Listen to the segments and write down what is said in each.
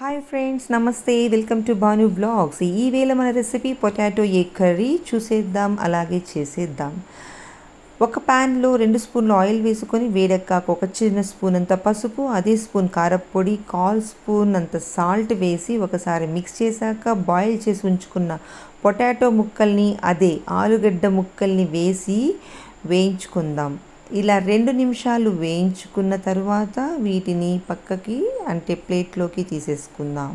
Hi friends, నమస్తే. Welcome to Bhanu blogs. ఈవేళ మన రెసిపీ పొటాటో ఎగ్ కర్రీ చూసేద్దాం, అలాగే చేసేద్దాం. ఒక ప్యాన్లో 2 స్పూన్లు ఆయిల్ వేసుకొని వేడెక్కాక ఒక చిన్న స్పూన్ అంత పసుపు, అదే స్పూన్ కారప్పొడి, 1/4 స్పూన్ అంత సాల్ట్ వేసి ఒకసారి మిక్స్ చేశాక బాయిల్ చేసి ఉంచుకున్న పొటాటో ముక్కల్ని, అదే ఆలుగడ్డ ముక్కల్ని వేసి వేయించుకుందాం. ఇలా 2 నిమిషాలు వేయించుకున్న తర్వాత వీటిని పక్కకి ప్లేట్లోకి తీసేసుకుందాం.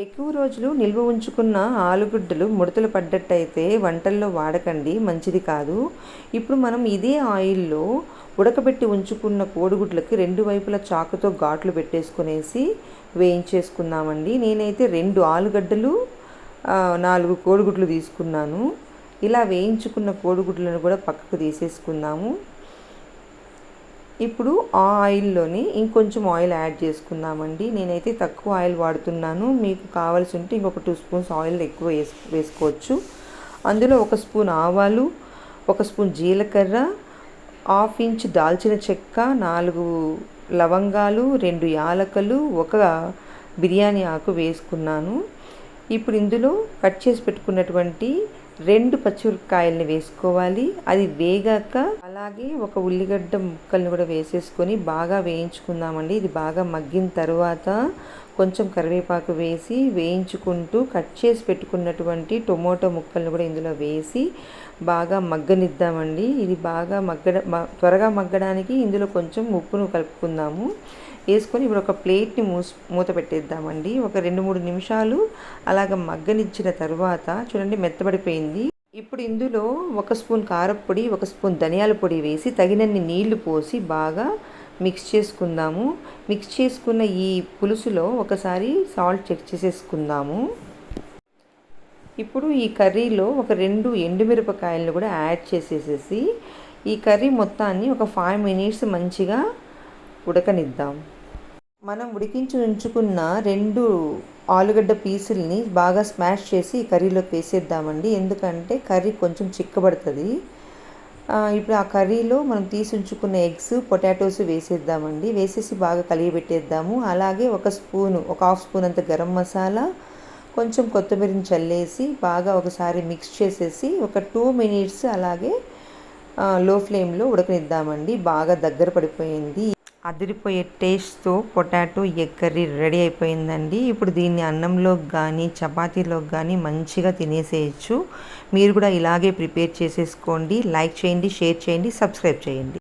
ఎక్కువ రోజులు నిల్వ ఉంచుకున్న ఆలుగడ్డలు ముడతలు పడ్డట్టయితే వంటల్లో వాడకండి, మంచిది కాదు. ఇప్పుడు మనం ఇదే ఆయిల్లో ఉడకబెట్టి ఉంచుకున్న కోడిగుడ్లకి 2 వైపులా చాకుతో ఘాట్లు పెట్టేసుకునేసి వేయించేసుకుందామండి. నేనైతే 2 ఆలుగడ్డలు 4 కోడిగుడ్లు తీసుకున్నాను. ఇలా వేయించుకున్న కోడిగుడ్లను కూడా పక్కకు తీసేసుకుందాము. ఇప్పుడు ఆ ఆయిల్లోనే ఇంకొంచెం ఆయిల్ యాడ్ చేసుకుందామండి. నేనైతే తక్కువ ఆయిల్ వాడుతున్నాను, మీకు కావాల్సి ఉంటే ఇంకొక 2 స్పూన్స్ ఆయిల్ ఎక్కువ వేసుకోవచ్చు. అందులో 1 స్పూన్ ఆవాలు, 1 స్పూన్ జీలకర్ర, 1/2 ఇంచ్ దాల్చిన చెక్క, 4 లవంగాలు, 2 యాలకులు, 1 బిర్యానీ ఆకు వేసుకున్నాను. ఇప్పుడు ఇందులో కట్ చేసి పెట్టుకున్నటువంటి 2 పచ్చిమిరపకాయలని వేసుకోవాలి. అది వేగాక అలాగే 1 ఉల్లిగడ్డ ముక్కల్ని కూడా వేసేసుకొని బాగా వేయించుకుందామండి. ఇది బాగా మగ్గిన తర్వాత కొంచెం కరివేపాకు వేసి వేయించుకుంటూ కట్ చేసి పెట్టుకున్నటువంటి టొమాటో ముక్కల్ని కూడా ఇందులో వేసి బాగా మగ్గనిద్దామండి. ఇది బాగా త్వరగా మగ్గడానికి ఇందులో కొంచెం ఉప్పును కలుపుకుందాము. వేసుకొని ఇప్పుడు ఒక ప్లేట్ని మూత పెట్టేద్దామండి. ఒక 2-3 నిమిషాలు అలాగ మగ్గనిచ్చిన తర్వాత చూడండి, మెత్తబడిపోయింది. ఇప్పుడు ఇందులో 1 స్పూన్ కారప్పొడి, 1 స్పూన్ ధనియాల పొడి వేసి తగినన్ని నీళ్లు పోసి బాగా మిక్స్ చేసుకుందాము. మిక్స్ చేసుకున్న ఈ పులుసులో ఒకసారి సాల్ట్ చెక్ చేసేసుకుందాము. ఇప్పుడు ఈ కర్రీలో ఒక 2 ఎండుమిరపకాయలను కూడా యాడ్ చేసేసేసి ఈ కర్రీ మొత్తాన్ని ఒక 5 మినిట్స్ మంచిగా ఉడకనిద్దాం. మనం ఉడికించి ఉంచుకున్న 2 ఆలుగడ్డ పీసుల్ని బాగా స్మాష్ చేసి ఈ కర్రీలోకి వేసేద్దామండి. ఎందుకంటే కర్రీ కొంచెం చిక్కబడుతుంది. ఇప్పుడు ఆ కర్రీలో మనం తీసి ఉంచుకున్న ఎగ్స్, పొటాటోస్ వేసేద్దామండి. వేసేసి బాగా కలిగిపెట్టేద్దాము. అలాగే 1 1/2 స్పూన్ అంత గరం మసాలా, కొంచెం కొత్తిమీరని చల్లేసి బాగా ఒకసారి మిక్స్ చేసేసి ఒక 2 మినిట్స్ అలాగే లో ఫ్లేమ్లో ఉడకనిద్దామండి. బాగా దగ్గర పడిపోయింది. అదిరిపోయే టేస్ట్తో పొటాటో ఎగ్ కర్రీ రెడీ అయిపోయిందండి. ఇప్పుడు దీన్ని అన్నంలోకి కానీ చపాతీలోకి కానీ మంచిగా తినేసేయచ్చు. మీరు కూడా ఇలాగే ప్రిపేర్ చేసేసుకోండి. లైక్ చేయండి, షేర్ చేయండి, సబ్స్క్రైబ్ చేయండి.